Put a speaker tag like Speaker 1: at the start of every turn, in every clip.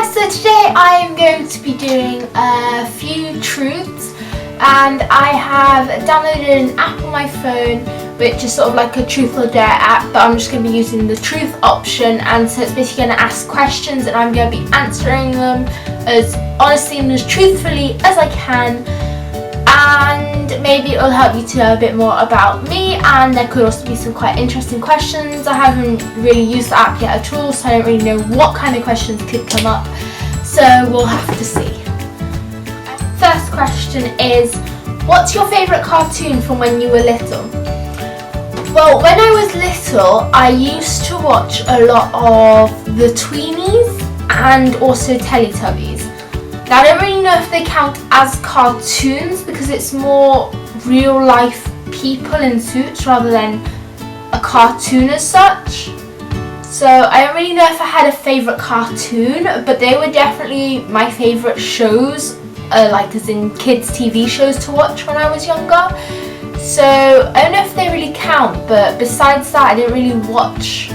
Speaker 1: So today I am going to be doing a few truths, and I have downloaded an app on my phone which is sort of like a truth or dare app, but I'm just going to be using the truth option, and so it's basically going to ask questions and I'm going to be answering them as honestly and as truthfully as I can, and maybe it'll help you to know a bit more about me, and there could also be some quite interesting questions. I haven't really used the app yet at all, so I don't really know what kind of questions could come up, so we'll have to see. First question is, what's your favourite cartoon from when you were little? Well, when I was little, I used to watch a lot of the Tweenies and also Teletubbies. Now, I don't really know if they count as cartoons because it's more real life people in suits rather than a cartoon as such. So I don't really know if I had a favourite cartoon, but they were definitely my favourite shows, like as in kids TV shows to watch when I was younger. So I don't know if they really count, but besides that I didn't really watch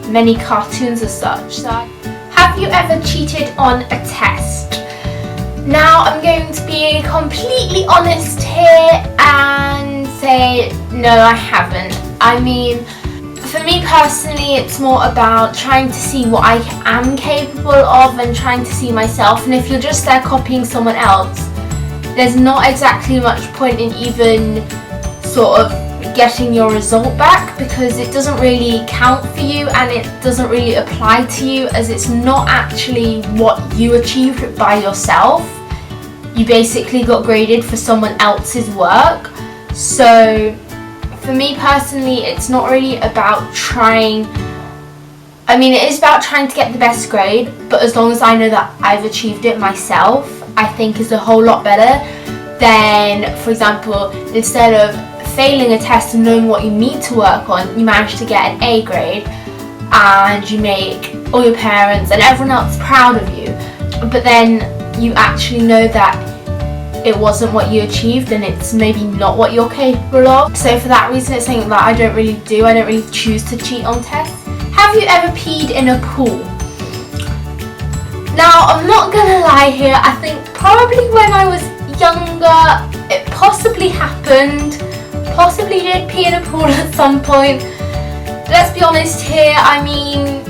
Speaker 1: many cartoons as such. So, have you ever cheated on a test? Now I'm going to be completely honest here and say no, I haven't. I mean, for me personally, it's more about trying to see what I am capable of and trying to see myself, and if you're just there copying someone else, there's not exactly much point in even sort of getting your result back, because it doesn't really count for you and it doesn't really apply to you, as it's not actually what you achieved by yourself. You basically got graded for someone else's work. So for me personally, it's not really about trying, I mean, it is about trying to get the best grade, but as long as I know that I've achieved it myself, I think is a whole lot better than, for example, instead of failing a test and knowing what you need to work on, you manage to get an A grade and you make all your parents and everyone else proud of you, but then you actually know that it wasn't what you achieved and it's maybe not what you're capable of. So for that reason, it's something that I don't really do. I don't really choose to cheat on tests. Have you ever peed in a pool? Now, I'm not gonna lie here, I think probably when I was younger it possibly happened. Possibly did pee in a pool at some point. Let's be honest here, I mean,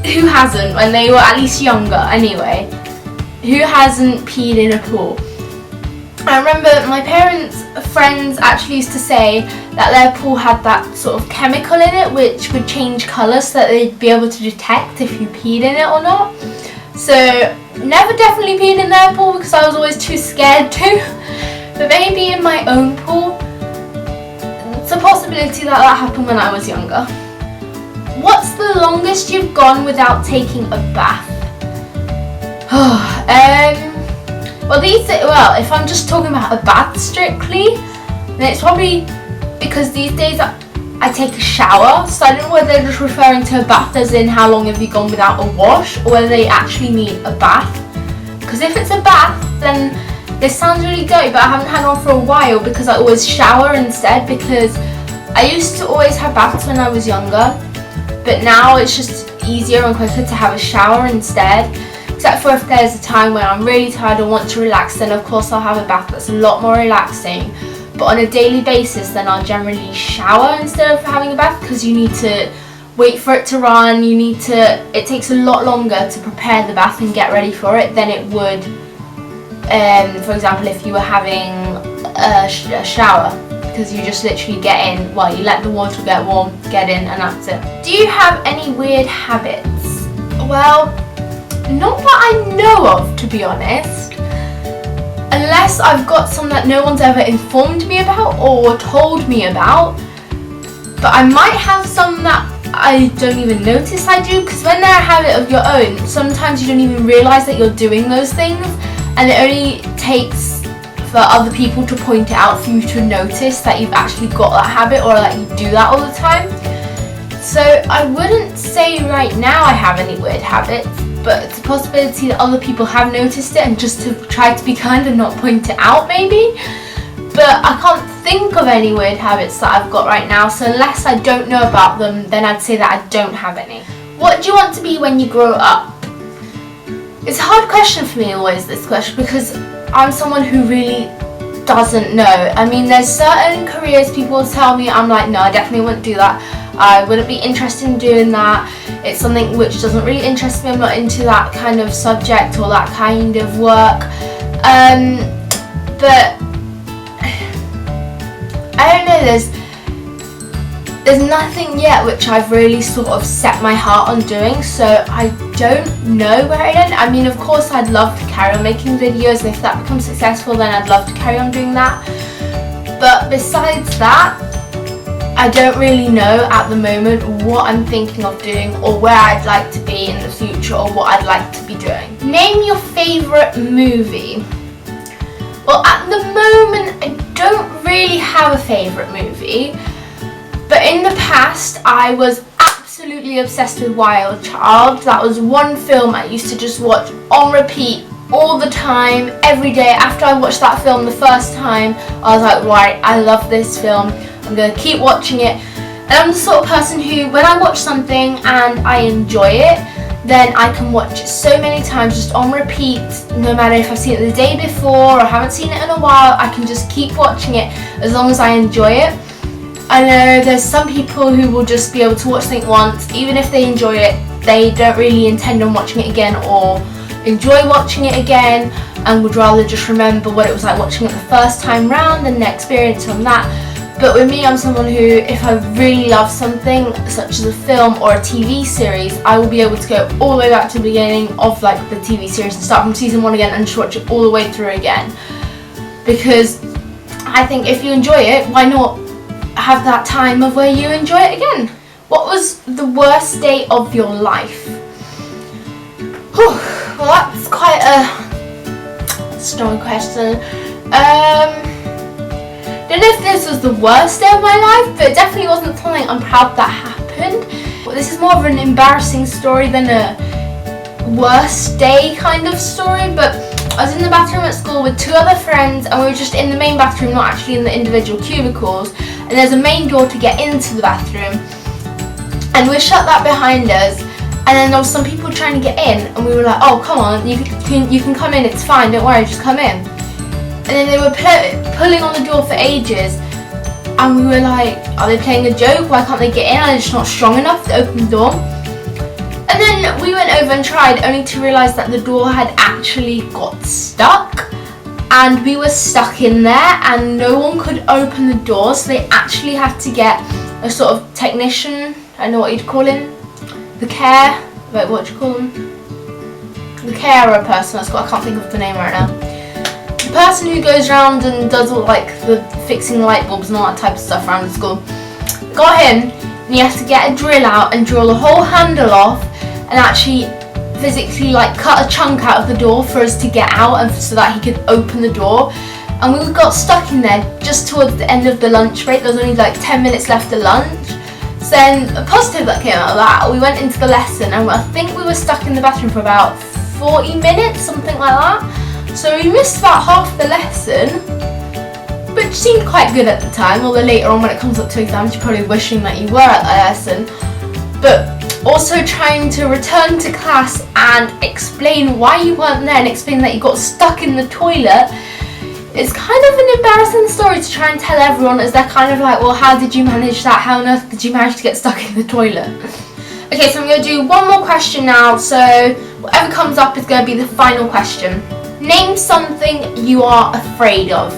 Speaker 1: who hasn't when they were at least younger anyway? Who hasn't peed in a pool? I remember my parents' friends actually used to say that their pool had that sort of chemical in it which would change colour so that they'd be able to detect if you peed in it or not. So never definitely peed in their pool because I was always too scared to. But maybe in my own pool, it's a possibility that that happened when I was younger. What's the longest you've gone without taking a bath? Well, if I'm just talking about a bath strictly, then it's probably because these days I take a shower, so I don't know whether they're just referring to a bath as in how long have you gone without a wash, or whether they actually mean a bath. Because if it's a bath, then this sounds really dirty, but I haven't had one for a while because I always shower instead, because I used to always have baths when I was younger, but now it's just easier and quicker to have a shower instead, except for if there's a time when I'm really tired and want to relax, then of course I'll have a bath that's a lot more relaxing. But on a daily basis, then I'll generally shower instead of having a bath, because you need to wait for it to run, it takes a lot longer to prepare the bath and get ready for it than it would for example, if you were having a shower, because you just literally get in, well, you let the water get warm, get in, and that's it. Do you have any weird habits? Well, not that I know of, to be honest, unless I've got some that no one's ever informed me about or told me about. But I might have some that I don't even notice I do, because when they're a habit of your own, sometimes you don't even realise that you're doing those things, and it only takes for other people to point it out for you to notice that you've actually got that habit or that you do that all the time. So I wouldn't say right now I have any weird habits, but it's a possibility that other people have noticed it and just to try to be kind and not point it out maybe. But I can't think of any weird habits that I've got right now, so unless I don't know about them, then I'd say that I don't have any. What do you want to be when you grow up? It's a hard question for me always, this question, because I'm someone who really doesn't know. I mean, there's certain careers people tell me, I'm like, no, I definitely wouldn't do that. I wouldn't be interested in doing that. It's something which doesn't really interest me. I'm not into that kind of subject or that kind of work. But I don't know, there's nothing yet which I've really sort of set my heart on doing, so I don't know where it ends. I mean, of course I'd love to carry on making videos, and if that becomes successful then I'd love to carry on doing that. But besides that, I don't really know at the moment what I'm thinking of doing or where I'd like to be in the future or what I'd like to be doing. Name your favourite movie. Well, at the moment I don't really have a favourite movie. But in the past, I was absolutely obsessed with Wild Child. That was one film I used to just watch on repeat all the time, every day. After I watched that film the first time, I was like, right, I love this film. I'm going to keep watching it. And I'm the sort of person who, when I watch something and I enjoy it, then I can watch it so many times just on repeat, no matter if I've seen it the day before or haven't seen it in a while. I can just keep watching it as long as I enjoy it. I know there's some people who will just be able to watch something once, even if they enjoy it, they don't really intend on watching it again or enjoy watching it again, and would rather just remember what it was like watching it the first time round and the experience from that. But with me, I'm someone who, if I really love something, such as a film or a TV series, I will be able to go all the way back to the beginning of like the TV series and start from season 1 again and just watch it all the way through again. Because I think if you enjoy it, why not have that time of where you enjoy it again? What was the worst day of your life? Whew, well, that's quite a strong question. Don't know if this was the worst day of my life, but it definitely wasn't something I'm proud that happened. Well, this is more of an embarrassing story than a worst day kind of story, but I was in the bathroom at school with 2 other friends, and we were just in the main bathroom, not actually in the individual cubicles. And there's a main door to get into the bathroom, and we shut that behind us. And then there was some people trying to get in, and we were like, "Oh, come on, you can come in. It's fine. Don't worry, just come in." And then they were pulling on the door for ages, and we were like, "Are they playing a joke? Why can't they get in? Are they just not strong enough to open the door?" And then we went over and tried, only to realise that the door had actually got stuck. And we were stuck in there and no one could open the door, so they actually had to get a sort of technician, I don't know what you'd call him, the care, wait, what do you call him? The carer person, I can't think of the name right now. The person who goes around and does all like the fixing light bulbs and all that type of stuff around the school. Got him, and he has to get a drill out and drill the whole handle off and actually physically like cut a chunk out of the door for us to get out and so that he could open the door. And we got stuck in there just towards the end of the lunch break. There was only like 10 minutes left of lunch. So then a positive that came out of that, we went into the lesson and I think we were stuck in the bathroom for about 40 minutes, something like that. So we missed about half the lesson, which seemed quite good at the time, although later on when it comes up to exams you're probably wishing that you were at the lesson. But also trying to return to class and explain why you weren't there and explain that you got stuck in the toilet. It's kind of an embarrassing story to try and tell everyone, as they're kind of like, well, how did you manage that? How on earth did you manage to get stuck in the toilet? Okay, so I'm going to do one more question now, so whatever comes up is going to be the final question. Name something you are afraid of.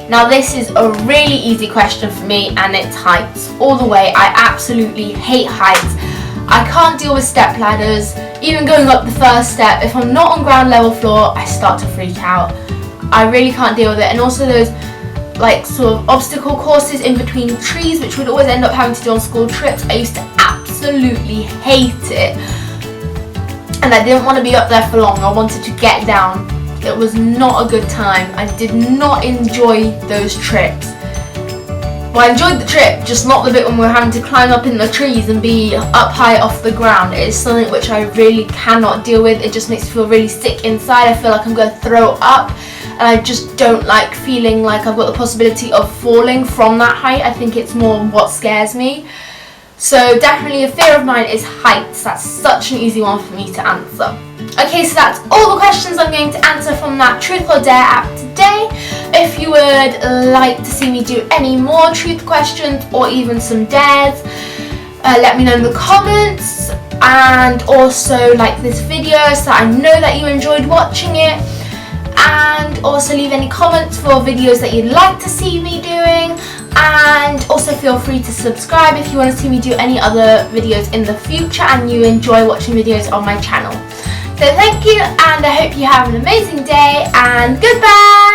Speaker 1: Now this is a really easy question for me, and it's heights all the way. I absolutely hate heights. I can't deal with step ladders. Even going up the first step, if I'm not on ground level floor, I start to freak out. I really can't deal with it. And also those like sort of obstacle courses in between trees, which we'd always end up having to do on school trips. I used to absolutely hate it. And I didn't want to be up there for long. I wanted to get down. It was not a good time. I did not enjoy those trips. Well, I enjoyed the trip, just not the bit when we were having to climb up in the trees and be up high off the ground. It is something which I really cannot deal with. It just makes me feel really sick inside. I feel like I'm going to throw up, and I just don't like feeling like I've got the possibility of falling from that height. I think it's more what scares me. So definitely a fear of mine is heights. That's such an easy one for me to answer. Okay, so that's all the questions I'm going to answer from that Truth or Dare app today. If you would like to see me do any more truth questions or even some dares, let me know in the comments, and also like this video so I know that you enjoyed watching it, and also leave any comments for videos that you'd like to see me doing, and also feel free to subscribe if you want to see me do any other videos in the future and you enjoy watching videos on my channel. So thank you, and I hope you have an amazing day, and goodbye!